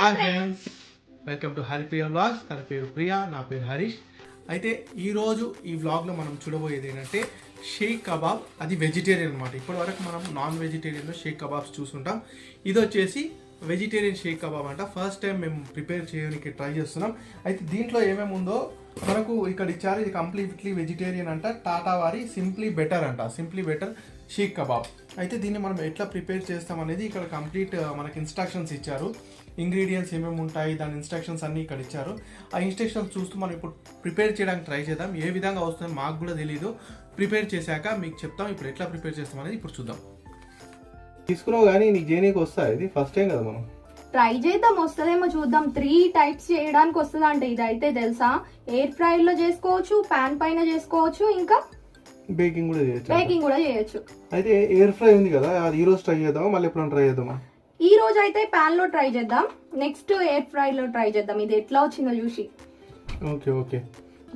Hi friends, welcome to Haripriya vlogs. తన పేరు ప్రియా, నా పేరు హరీష్. అయితే ఈరోజు ఈ వ్లాగ్లో మనం చూడబోయేది ఏంటంటే షేక్ కబాబ్. అది వెజిటేరియన్ అనమాట. ఇప్పటి వరకు మనం నాన్ వెజిటేరియన్లో షేక్ కబాబ్స్ చూస్తుంటాం. ఇది వచ్చేసి వెజిటేరియన్ షేక్ కబాబ్ అంట. ఫస్ట్ టైం మేము ప్రిపేర్ చేయడానికి ట్రై చేస్తున్నాం. అయితే దీంట్లో ఏమేమి ఉందో మనకు ఇక్కడ ఇచ్చారు. ఇది కంప్లీట్లీ వెజిటేరియన్ అంట. టాటా వారి సింప్లీ బెటర్ అంట. Simply better seekh kebab. అయితే దీన్ని మనం ఎట్లా ప్రిపేర్ చేస్తాం అనేది ఇక్కడ కంప్లీట్ మనకి ఇన్స్ట్రక్షన్స్ ఇచ్చారు. ఇంగ్రీడియంట్స్ ఏమేమి ఉంటాయి, దాని ఇన్స్ట్రక్షన్స్ అన్నీ ఇక్కడ ఇచ్చారు. ఆ ఇన్స్ట్రక్షన్స్ చూస్తూ మనం ఇప్పుడు ప్రిపేర్ చేయడానికి ట్రై చేద్దాం. ఏ విధంగా వస్తుందో మాకు కూడా తెలీదు. ప్రిపేర్ చేశాక మీకు చెప్తాం. ఇప్పుడు ఎట్లా ప్రిపేర్ చేస్తాం అనేది ఇప్పుడు చూద్దాం. తీసుకున్నావు కానీ నీకు చేయనీకి వస్తాయి. ఇది ఫస్ట్ టైం కదా మనం ట్రై చేద్దాం. వస్తుందేమో చూద్దాం. 3 టైప్స్ చేయడానికి వస్తుంది అంటే ఇది అయితే తెలుసా. ఎయిర్ ఫ్రైర్ లో చేసుకోవచ్చు, పాన్ పైన చేసుకోవచ్చు, ఇంకా బేకింగ్ కూడా చేయొచ్చు. అయితే ఎయిర్ ఫ్రై ఉంది కదా, అది ఈ రోజు ట్రై చేద్దామా మళ్ళీ ఎప్పుడైనా ట్రై చేద్దామా? ఈ రోజు అయితే పాన్ లో ట్రై చేద్దాం, నెక్స్ట్ ఎయిర్ ఫ్రై లో ట్రై చేద్దాం. ఇది ఎట్లా వచ్చిందో చూసి. ఓకే.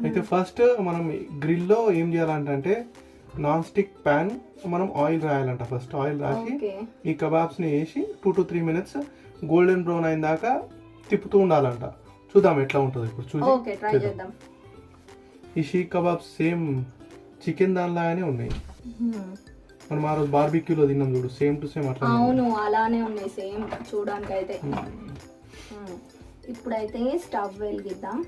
అయితే ఫస్ట్ మనం గ్రిల్లో ఏం చేయాలంటే నాన్ స్టిక్ ప్యాన్ మనం ఆయిల్ రాయాలంట. ఫస్ట్ ఆయిల్ రాసి ఈ కబాబ్స్ ని వేసి 2 to 3 minutes గోల్డెన్ బ్రౌన్ అయిన దాకా తిప్పుతూ ఉండాలంట. చూద్దాం ఎట్లా ఉంటుంది ఇప్పుడు. ట్రై చేద్దాం. ఈ షీక్ కబాబ్స్ సేమ్ చికెన్ దానిలాగానే ఉన్నాయి. మనం ఆ రోజు బార్బిక్యూలో తిన్నాం చూడు, సేమ్ టు సేమ్ అట్లా. అవును, అలానే ఉన్నాయి సేమ్ చూడడానికి అయితే. ఇప్పుడైతే స్టవ్ వెలిగిద్దాం.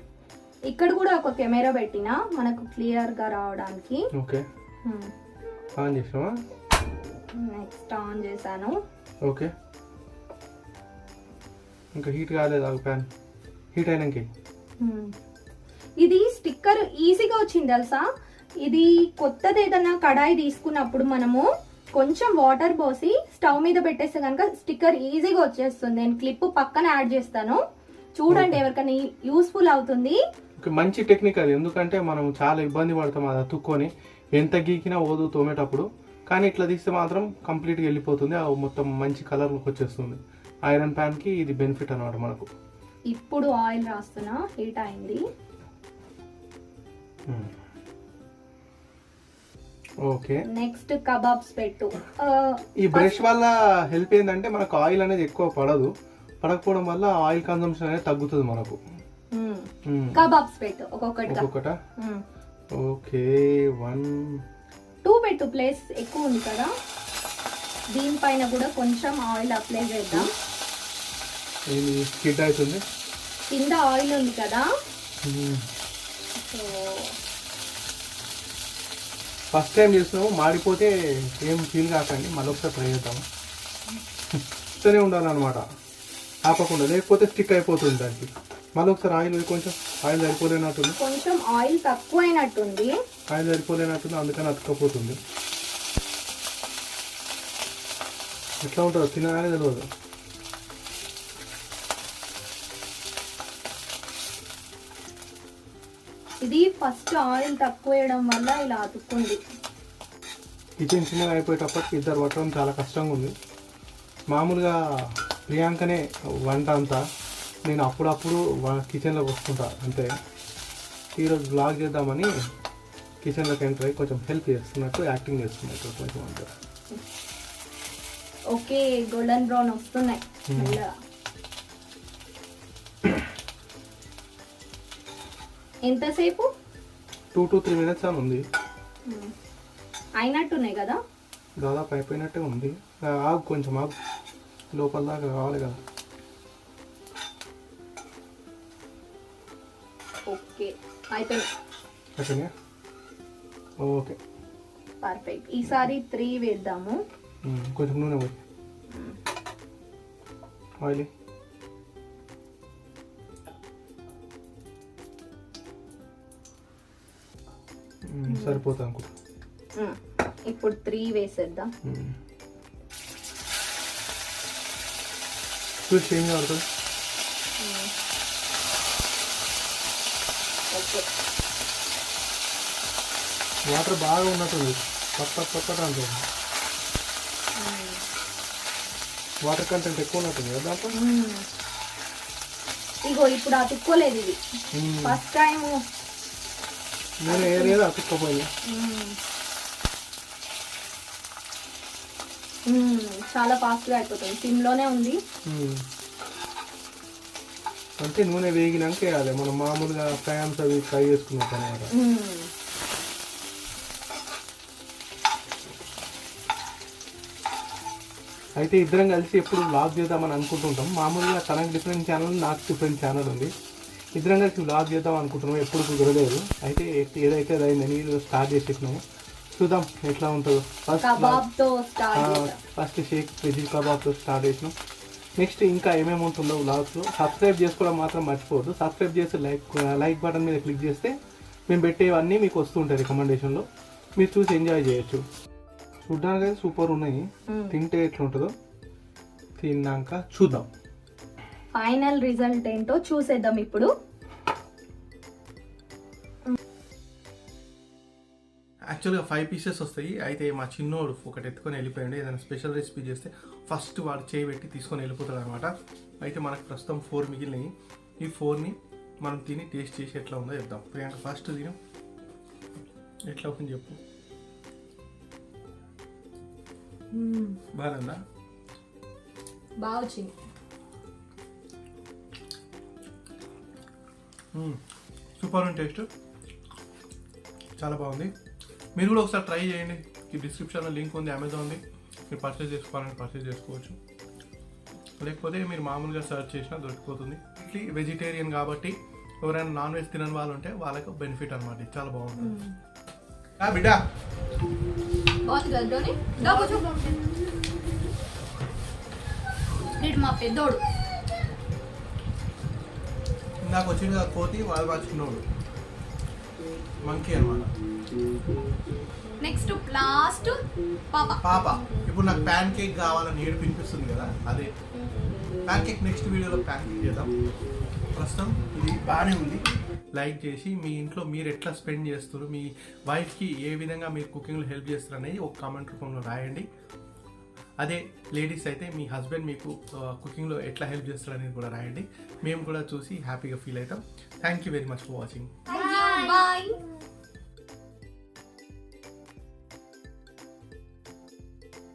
ఇక్కడ కూడా ఒక కెమెరా పెట్టినా మనకు క్లియర్ గా రావడానికి. ఓకే, ఆన్ చేసావా? నెక్స్ట్ ఆన్ చేశాను. ఓకే, ఇంకా హీట్ కాలేదు. ప్యాన్ హీట్ అయినాక ఇది స్టిక్కర్ ఈజీగా వచ్చింది తెలుసా. ఇది కొత్తది ఏదైనా కడాయి తీసుకున్నప్పుడు మనము కొంచెం వాటర్ పోసి స్టవ్ మీద పెట్టేస్తే కనుక స్టిక్కర్ ఈజీగా వచ్చేస్తుంది. నేను క్లిప్ పక్కన యాడ్ చేస్తాను, చూడండి. ఎవరికైనా యూస్ఫుల్ అవుతుంది. మంచి టెక్నిక్ అది. ఎందుకంటే మనం చాలా ఇబ్బంది పడతాం అది అతుక్కొని, ఎంత గీకినా ఓదు తోమేటప్పుడు. కానీ ఇట్లా తీస్తే మాత్రం కంప్లీట్గా వెళ్ళిపోతుంది, మొత్తం మంచి కలర్లోకి వచ్చేస్తుంది. ఐరన్ ప్యాన్ కి ఇది బెనిఫిట్ అన్నమాట మనకు. ఇప్పుడు ఆయిల్ రాస్తున్నా, హీట్ అయింది. ఓకే, నెక్స్ట్ కబాబ్స్ పెట్టు. ఈ బ్రష్ వల్ల హెల్ప్ ఏంటంటే మనకు ఆయిల్ అనేది ఎక్కువ పడకపోవడం వల్ల ఆయిల్ కన్సంప్షన్ అనేది తగ్గుతుంది మనకు. కబాబ్స్ పెట్టు ఒక్కొక్కటి. ఓకే, 1 2 పెట్టు, ప్లేస్ ఎక్కువ ఉంది కదా. దీనిపైన కూడా కొంచెం ఆయిల్ అప్లై చేద్దాం. హీట్ అవుతుంది, కింద ఆయిల్ ఉంది కదా. ఫస్ట్ టైం చేస్తున్నాము, మాడిపోతే ఏం ఫీల్ కాకండి. మళ్ళీ ఒకసారి ట్రై చేద్దాము. ఇస్తూనే ఉండాలన్నమాట, ఆపకుండా, లేకపోతే స్టిక్ అయిపోతుంది దానికి. మళ్ళీ ఒకసారి ఆయిల్ కొంచెం ఆయిల్ సరిపోలేనట్టుంది, కొంచెం ఆయిల్ తక్కువ అయినట్టుంది, అందుకని అతుక్కపోతుంది. ఎట్లా ఉంటుందో తినగానే తెలియదు. ఇది ఫస్ట్ ఆయిల్ తక్కువ వేయడం వల్ల ఇలా అతుక్కుంది. కిచెన్ చిన్నగా అయిపోయేటప్పటికి ఇద్దరు పట్టడం చాలా కష్టంగా ఉంది. మామూలుగా ప్రియాంకనే వంట అంతా, నేను అప్పుడప్పుడు కిచెన్లోకి వస్తుంటా అంతే. ఈరోజు బ్లాగ్ చేద్దామని కిచెన్లోకి ఎంటర్ అయ్యి కొంచెం హెల్ప్ చేస్తున్నట్టు యాక్టింగ్ చేస్తున్నట్టు కొంచెం అంతా. ఓకే, గోల్డెన్ బ్రౌన్ వస్తున్నాయి. ఎంతసేపు? 2 to 3 minutes అని ఉంది. అయినట్టున్నాయి కదా, దాదాపు అయిపోయినట్టే ఉంది. ఆగు, కొంచెం ఆగు, లోపల దాకా కావాలి కదా. ఓకే, అయిపోయినాయి. Okay, perfect. ఈసారి 3 వేద్దాము. కొంచెం నూనె పోయి ఆయిల్. సరిపోతుంది అనుకుంటా. ఇప్పుడు 3 వేసేద్దాం. చూసి ఏం కావాలి. వాటర్ బాగా ఉన్నట్టుంది, పక్క అంటే వాటర్ కంటెంట్ ఎక్కువ ఉన్నట్టుంది కదా దాంట్లో. ఇగో ఇప్పుడు అతుక్కోలేదు. ఇది ఫస్ట్ టైం నేను ఏరియా అతుక్కపోయింది. చాలా ఫాస్ట్ గా అయిపోతుంది. సిమ్ లోనే ఉంది. అంటే నూనె వేగినాక వేయాలి, మనం మామూలుగా ఫ్యాన్స్ అవి ఫ్రై చేసుకున్నాం అనమాట. అయితే ఇద్దరం కలిసి ఎప్పుడు వ్లాగ్ చేద్దామని అనుకుంటుంటాం. మామూలుగా తనకు డిఫరెంట్ ఛానల్, నాకు డిఫరెంట్ ఛానల్ ఉంది. ఇద్దరం కలిసి వ్లాగ్ చేద్దాం అనుకుంటున్నాం, ఎప్పుడు కుదరలేదు. అయితే ఏదైతే అదైందని స్టార్ట్ చేసేసినాము, చూద్దాం ఎట్లా ఉంటుందో. ఫస్ట్ షేక్ వెజ్ కబాబ్తో స్టార్ట్ చేసినాం. నెక్స్ట్ ఇంకా ఏమేమి ఉంటుందో వ్లాగ్స్లో. సబ్స్క్రైబ్ చేసుకోవడం మాత్రం మర్చిపోవద్దు. సబ్స్క్రైబ్ చేసి లైక్ బటన్ మీద క్లిక్ చేస్తే మేము పెట్టేవన్నీ మీకు వస్తుంటాయి రికమెండేషన్లో, మీరు చూసి ఎంజాయ్ చేయొచ్చు. చూడ్డానికి అయితే సూపర్ ఉన్నాయి, తింటే ఎట్లుంటుందో తిన్నాక చూద్దాం. ఫైనల్ రిజల్ట్ ఏంటో చూసేద్దాం ఇప్పుడు. యాక్చువల్గా 5 పీసెస్ వస్తాయి. అయితే మా చిన్నోడు ఒకటి ఎత్తుకొని వెళ్ళిపోయాడు. ఏదైనా స్పెషల్ రెసిపీ చేస్తే ఫస్ట్ వాడు చేయబెట్టి తీసుకొని వెళ్ళిపోతాడు అనమాట. అయితే మనకు ప్రస్తుతం 4 మిగిలినాయి. ఈ 4ని మనం తిని టేస్ట్ చేసి ఎట్లా ఉందో చెప్దాం. ప్రియాంక ఫస్ట్ తిని ఎట్లా అవుతుంది చెప్పు. బాగుందా? బాగా వచ్చింది. సూపర్ ఉంది, టేస్ట్ చాలా బాగుంది. మీరు కూడా ఒకసారి ట్రై చేయండి. ఈ డిస్క్రిప్షన్లో లింక్ ఉంది, అమెజాన్ది. మీరు పర్చేస్ చేసుకోవాలని పర్చేస్ చేసుకోవచ్చు, లేకపోతే మీరు మామూలుగా సర్చ్ చేసినా దొరికిపోతుంది. ఇట్లా వెజిటేరియన్ కాబట్టి ఎవరైనా నాన్ వెజ్ తినని వాళ్ళు ఉంటే వాళ్ళకు బెనిఫిట్ అనమాట. ఇది చాలా బాగుంటుంది. బిడ్డా మా పెద్దోడు నాకు వచ్చింది కోతి, వాళ్ళు మా చిన్నోడు మంకీ అనమాట. నెక్స్ట్ లాస్ట్ పాప. ఇప్పుడు నాకు ప్యాన్ కేక్ కావాలని ఏడిపినిపిస్తుంది కదా, అదే ప్యాన్ కేక్. నెక్స్ట్ వీడియోలో ప్యాన్ కేక్ చేద్దాం. ప్రస్తుతం ఇది బాగానే ఉంది. లైక్ చేసి మీ ఇంట్లో మీరు ఎట్లా స్పెండ్ చేస్తారు, మీ వైఫ్కి ఏ విధంగా మీరు కుకింగ్లో హెల్ప్ చేస్తారు అనేది ఒక కామెంట్ రూపంలో రాయండి. అదే లేడీస్ అయితే మీ హస్బెండ్ మీకు కుకింగ్లో ఎట్లా హెల్ప్ చేస్తారు అనేది కూడా రాయండి. మేము కూడా చూసి హ్యాపీగా ఫీల్ అవుతాం. Thank you very much for watching. Bye.